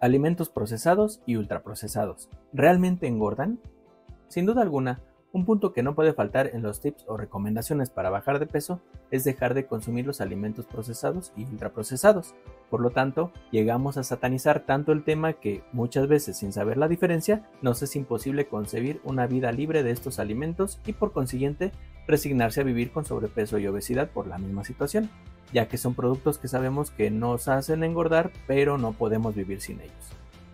Alimentos procesados y ultraprocesados. ¿Realmente engordan? Sin duda alguna, un punto que no puede faltar en los tips o recomendaciones para bajar de peso es dejar de consumir los alimentos procesados y ultraprocesados. Por lo tanto, llegamos a satanizar tanto el tema que, muchas veces sin saber la diferencia, nos es imposible concebir una vida libre de estos alimentos y por consiguiente resignarse a vivir con sobrepeso y obesidad por la misma situación, ya que son productos que sabemos que nos hacen engordar, pero no podemos vivir sin ellos.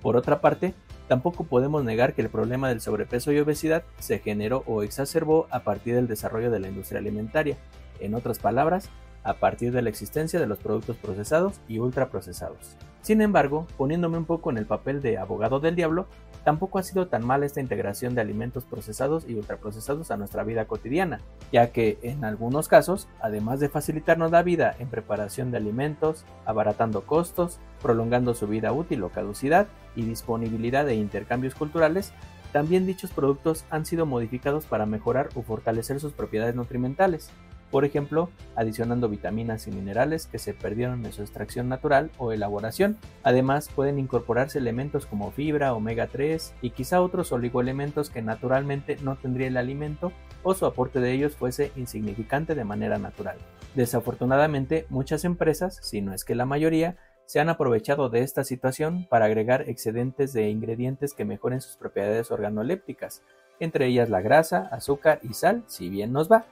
Por otra parte, tampoco podemos negar que el problema del sobrepeso y obesidad se generó o exacerbó a partir del desarrollo de la industria alimentaria, en otras palabras, a partir de la existencia de los productos procesados y ultraprocesados. Sin embargo, poniéndome un poco en el papel de abogado del diablo, tampoco ha sido tan mala esta integración de alimentos procesados y ultraprocesados a nuestra vida cotidiana, ya que en algunos casos, además de facilitarnos la vida en preparación de alimentos, abaratando costos, prolongando su vida útil o caducidad y disponibilidad de intercambios culturales, también dichos productos han sido modificados para mejorar o fortalecer sus propiedades nutrimentales. Por ejemplo, adicionando vitaminas y minerales que se perdieron en su extracción natural o elaboración. Además, pueden incorporarse elementos como fibra, omega 3 y quizá otros oligoelementos que naturalmente no tendría el alimento o su aporte de ellos fuese insignificante de manera natural. Desafortunadamente, muchas empresas, si no es que la mayoría, se han aprovechado de esta situación para agregar excedentes de ingredientes que mejoren sus propiedades organolépticas, entre ellas la grasa, azúcar y sal, si bien nos va,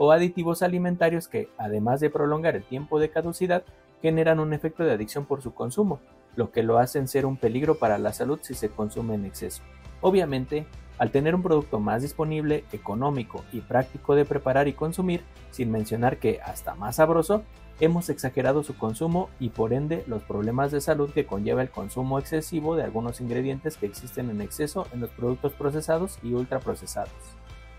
o aditivos alimentarios que, además de prolongar el tiempo de caducidad, generan un efecto de adicción por su consumo, lo que lo hacen ser un peligro para la salud si se consume en exceso. Obviamente, al tener un producto más disponible, económico y práctico de preparar y consumir, sin mencionar que hasta más sabroso, hemos exagerado su consumo y por ende los problemas de salud que conlleva el consumo excesivo de algunos ingredientes que existen en exceso en los productos procesados y ultraprocesados.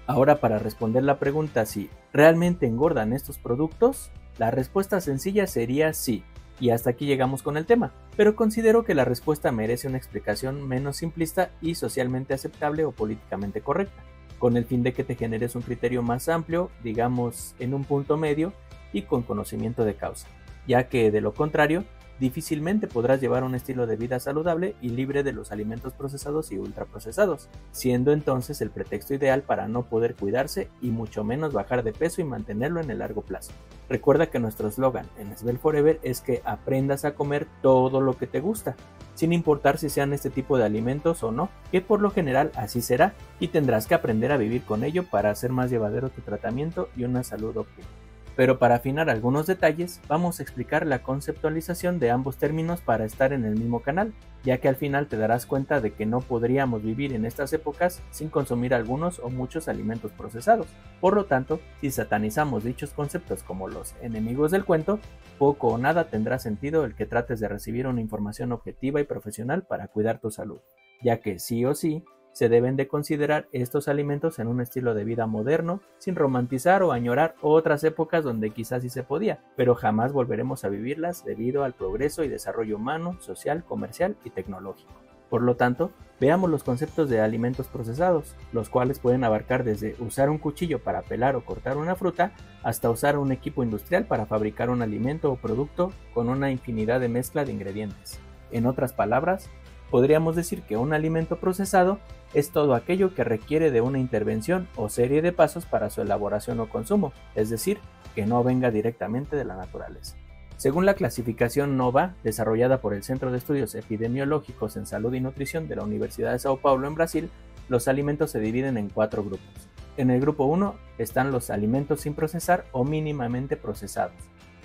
Ahora, para responder la pregunta si ¿realmente engordan estos productos? La respuesta sencilla sería sí, y hasta aquí llegamos con el tema, pero considero que la respuesta merece una explicación menos simplista y socialmente aceptable o políticamente correcta, con el fin de que te generes un criterio más amplio, digamos en un punto medio y con conocimiento de causa, ya que de lo contrario, difícilmente podrás llevar un estilo de vida saludable y libre de los alimentos procesados y ultraprocesados, siendo entonces el pretexto ideal para no poder cuidarse y mucho menos bajar de peso y mantenerlo en el largo plazo. Recuerda que nuestro eslogan en Svelte Forever es que aprendas a comer todo lo que te gusta, sin importar si sean este tipo de alimentos o no, que por lo general así será, y tendrás que aprender a vivir con ello para hacer más llevadero tu tratamiento y una salud óptima. Pero para afinar algunos detalles, vamos a explicar la conceptualización de ambos términos para estar en el mismo canal, ya que al final te darás cuenta de que no podríamos vivir en estas épocas sin consumir algunos o muchos alimentos procesados. Por lo tanto, si satanizamos dichos conceptos como los enemigos del cuento, poco o nada tendrá sentido el que trates de recibir una información objetiva y profesional para cuidar tu salud, ya que sí o sí, se deben de considerar estos alimentos en un estilo de vida moderno, sin romantizar o añorar otras épocas donde quizás sí se podía, pero jamás volveremos a vivirlas debido al progreso y desarrollo humano, social, comercial y tecnológico. Por lo tanto, veamos los conceptos de alimentos procesados, los cuales pueden abarcar desde usar un cuchillo para pelar o cortar una fruta, hasta usar un equipo industrial para fabricar un alimento o producto con una infinidad de mezcla de ingredientes. En otras palabras, podríamos decir que un alimento procesado es todo aquello que requiere de una intervención o serie de pasos para su elaboración o consumo, es decir, que no venga directamente de la naturaleza. Según la clasificación NOVA, desarrollada por el Centro de Estudios Epidemiológicos en Salud y Nutrición de la Universidad de Sao Paulo en Brasil, los alimentos se dividen en 4 grupos. En el grupo 1 están los alimentos sin procesar o mínimamente procesados.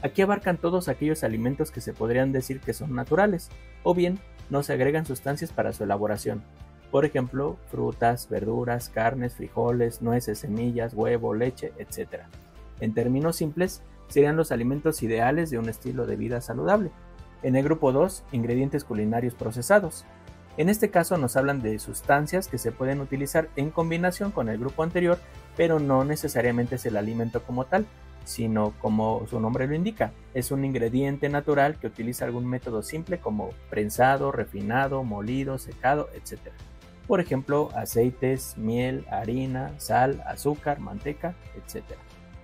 Aquí abarcan todos aquellos alimentos que se podrían decir que son naturales, o bien no se agregan sustancias para su elaboración. Por ejemplo, frutas, verduras, carnes, frijoles, nueces, semillas, huevo, leche, etc. En términos simples, serían los alimentos ideales de un estilo de vida saludable. En el grupo 2, ingredientes culinarios procesados. En este caso nos hablan de sustancias que se pueden utilizar en combinación con el grupo anterior, pero no necesariamente es el alimento como tal, sino como su nombre lo indica, es un ingrediente natural que utiliza algún método simple como prensado, refinado, molido, secado, etc. Por ejemplo, aceites, miel, harina, sal, azúcar, manteca, etc.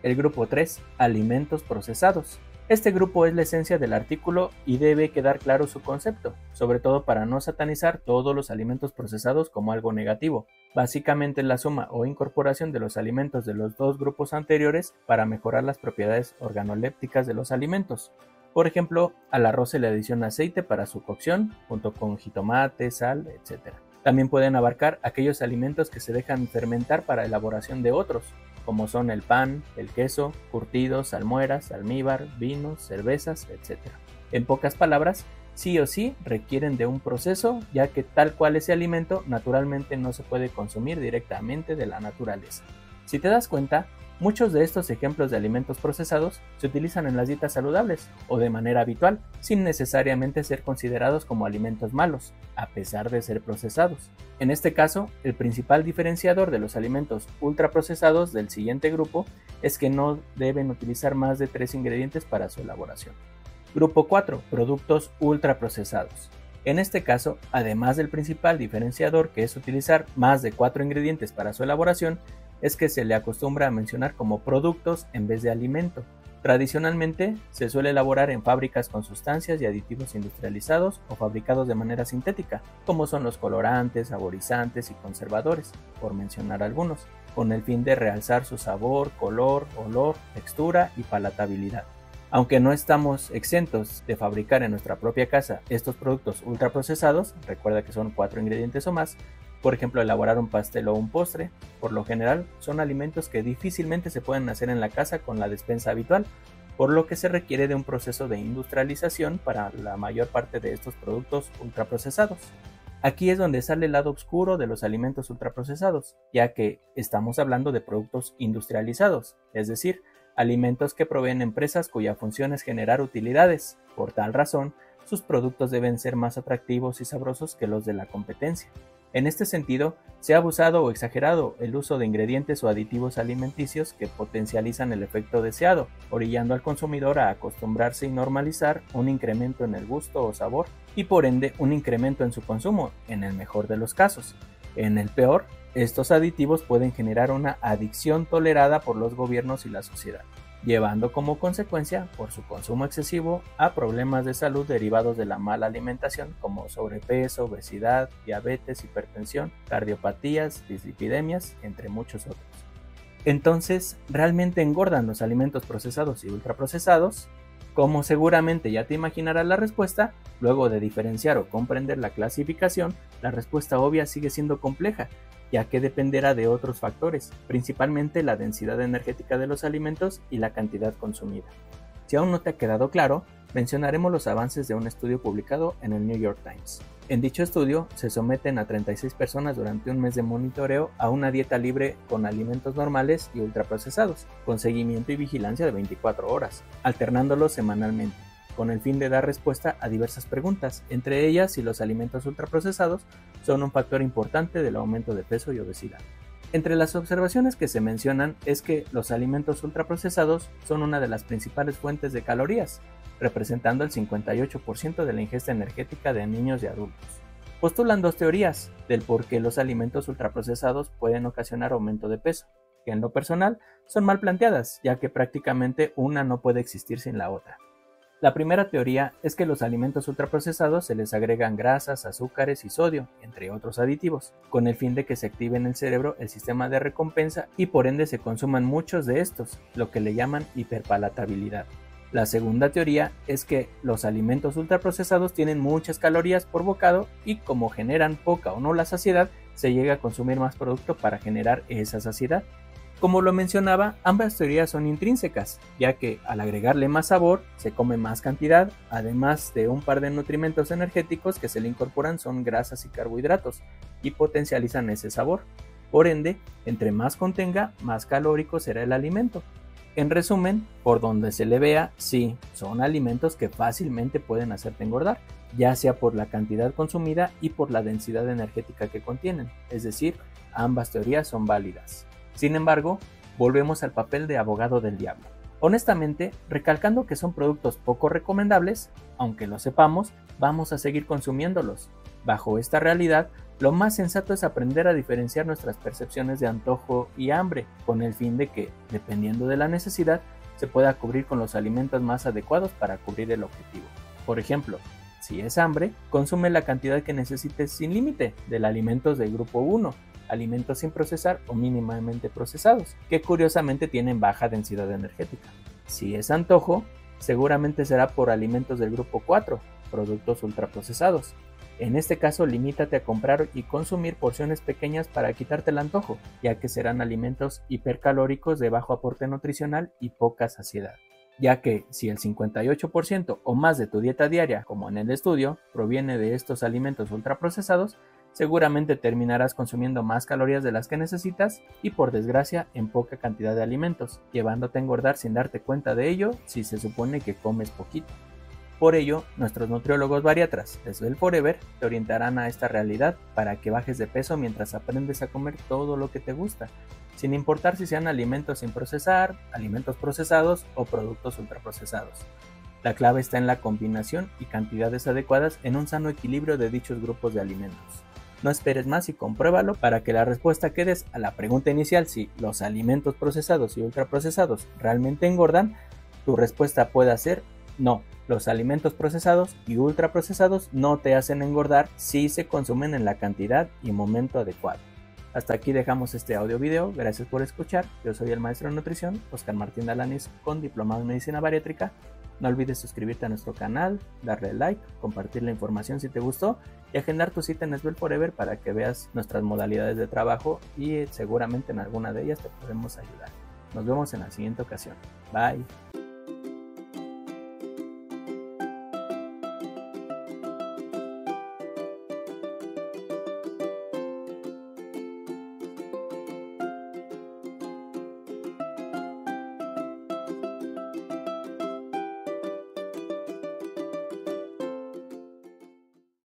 El grupo 3, alimentos procesados. Este grupo es la esencia del artículo y debe quedar claro su concepto, sobre todo para no satanizar todos los alimentos procesados como algo negativo. Básicamente la suma o incorporación de los alimentos de los dos grupos anteriores para mejorar las propiedades organolépticas de los alimentos. Por ejemplo, al arroz se le adiciona aceite para su cocción, junto con jitomate, sal, etc. También pueden abarcar aquellos alimentos que se dejan fermentar para elaboración de otros, como son el pan, el queso, curtidos, salmueras, almíbar, vinos, cervezas, etc. En pocas palabras, sí o sí requieren de un proceso, ya que tal cual ese alimento naturalmente no se puede consumir directamente de la naturaleza. Si te das cuenta, muchos de estos ejemplos de alimentos procesados se utilizan en las dietas saludables o de manera habitual, sin necesariamente ser considerados como alimentos malos, a pesar de ser procesados. En este caso, el principal diferenciador de los alimentos ultraprocesados del siguiente grupo es que no deben utilizar más de 3 ingredientes para su elaboración. Grupo 4. Productos ultraprocesados. En este caso, además del principal diferenciador, que es utilizar más de 4 ingredientes para su elaboración, es que se le acostumbra a mencionar como productos en vez de alimento. Tradicionalmente se suele elaborar en fábricas con sustancias y aditivos industrializados o fabricados de manera sintética, como son los colorantes, saborizantes y conservadores, por mencionar algunos, con el fin de realzar su sabor, color, olor, textura y palatabilidad. Aunque no estamos exentos de fabricar en nuestra propia casa estos productos ultraprocesados, recuerda que son 4 ingredientes o más, por ejemplo, elaborar un pastel o un postre, por lo general son alimentos que difícilmente se pueden hacer en la casa con la despensa habitual, por lo que se requiere de un proceso de industrialización para la mayor parte de estos productos ultraprocesados. Aquí es donde sale el lado oscuro de los alimentos ultraprocesados, ya que estamos hablando de productos industrializados, es decir, alimentos que proveen empresas cuya función es generar utilidades. Por tal razón, sus productos deben ser más atractivos y sabrosos que los de la competencia. En este sentido, se ha abusado o exagerado el uso de ingredientes o aditivos alimenticios que potencializan el efecto deseado, orillando al consumidor a acostumbrarse y normalizar un incremento en el gusto o sabor y por ende un incremento en su consumo, en el mejor de los casos. En el peor, estos aditivos pueden generar una adicción tolerada por los gobiernos y la sociedad, llevando como consecuencia, por su consumo excesivo, a problemas de salud derivados de la mala alimentación como sobrepeso, obesidad, diabetes, hipertensión, cardiopatías, dislipidemias, entre muchos otros. Entonces, ¿realmente engordan los alimentos procesados y ultraprocesados? Como seguramente ya te imaginarás la respuesta, luego de diferenciar o comprender la clasificación, la respuesta obvia sigue siendo compleja, ya que dependerá de otros factores, principalmente la densidad energética de los alimentos y la cantidad consumida. Si aún no te ha quedado claro, mencionaremos los avances de un estudio publicado en el New York Times. En dicho estudio, se someten a 36 personas durante un mes de monitoreo a una dieta libre con alimentos normales y ultraprocesados, con seguimiento y vigilancia de 24 horas, alternándolos semanalmente, con el fin de dar respuesta a diversas preguntas, entre ellas si los alimentos ultraprocesados son un factor importante del aumento de peso y obesidad. Entre las observaciones que se mencionan es que los alimentos ultraprocesados son una de las principales fuentes de calorías, representando el 58% de la ingesta energética de niños y adultos. Postulan dos teorías del por qué los alimentos ultraprocesados pueden ocasionar aumento de peso, que en lo personal son mal planteadas, ya que prácticamente una no puede existir sin la otra. La primera teoría es que los alimentos ultraprocesados se les agregan grasas, azúcares y sodio, entre otros aditivos, con el fin de que se active en el cerebro el sistema de recompensa y por ende se consuman muchos de estos, lo que le llaman hiperpalatabilidad. La segunda teoría es que los alimentos ultraprocesados tienen muchas calorías por bocado y como generan poca o no la saciedad, se llega a consumir más producto para generar esa saciedad. Como lo mencionaba, ambas teorías son intrínsecas, ya que al agregarle más sabor, se come más cantidad, además de un par de nutrimentos energéticos que se le incorporan son grasas y carbohidratos, y potencializan ese sabor. Por ende, entre más contenga, más calórico será el alimento. En resumen, por donde se le vea, sí, son alimentos que fácilmente pueden hacerte engordar, ya sea por la cantidad consumida y por la densidad energética que contienen, es decir, ambas teorías son válidas. Sin embargo, volvemos al papel de abogado del diablo. Honestamente, recalcando que son productos poco recomendables, aunque lo sepamos, vamos a seguir consumiéndolos. Bajo esta realidad, lo más sensato es aprender a diferenciar nuestras percepciones de antojo y hambre, con el fin de que, dependiendo de la necesidad, se pueda cubrir con los alimentos más adecuados para cubrir el objetivo. Por ejemplo, si es hambre, consume la cantidad que necesites sin límite de alimentos del grupo 1, alimentos sin procesar o mínimamente procesados, que curiosamente tienen baja densidad energética. Si es antojo, seguramente será por alimentos del grupo 4, productos ultraprocesados. En este caso, limítate a comprar y consumir porciones pequeñas para quitarte el antojo, ya que serán alimentos hipercalóricos de bajo aporte nutricional y poca saciedad. Ya que si el 58% o más de tu dieta diaria, como en el estudio, proviene de estos alimentos ultraprocesados, seguramente terminarás consumiendo más calorías de las que necesitas y, por desgracia, en poca cantidad de alimentos, llevándote a engordar sin darte cuenta de ello si se supone que comes poquito. Por ello, nuestros nutriólogos bariatras de Svelte Forever te orientarán a esta realidad para que bajes de peso mientras aprendes a comer todo lo que te gusta, sin importar si sean alimentos sin procesar, alimentos procesados o productos ultraprocesados. La clave está en la combinación y cantidades adecuadas en un sano equilibrio de dichos grupos de alimentos. No esperes más y compruébalo para que la respuesta que des a la pregunta inicial si los alimentos procesados y ultraprocesados realmente engordan, tu respuesta pueda ser no. Los alimentos procesados y ultraprocesados no te hacen engordar si se consumen en la cantidad y momento adecuado. Hasta aquí dejamos este audio video, gracias por escuchar. Yo soy el maestro de nutrición, Oscar Martín Dalanis, con diplomado en medicina bariátrica. No olvides suscribirte a nuestro canal, darle like, compartir la información si te gustó y agendar tu cita en Svelte Forever para que veas nuestras modalidades de trabajo y seguramente en alguna de ellas te podemos ayudar. Nos vemos en la siguiente ocasión. Bye.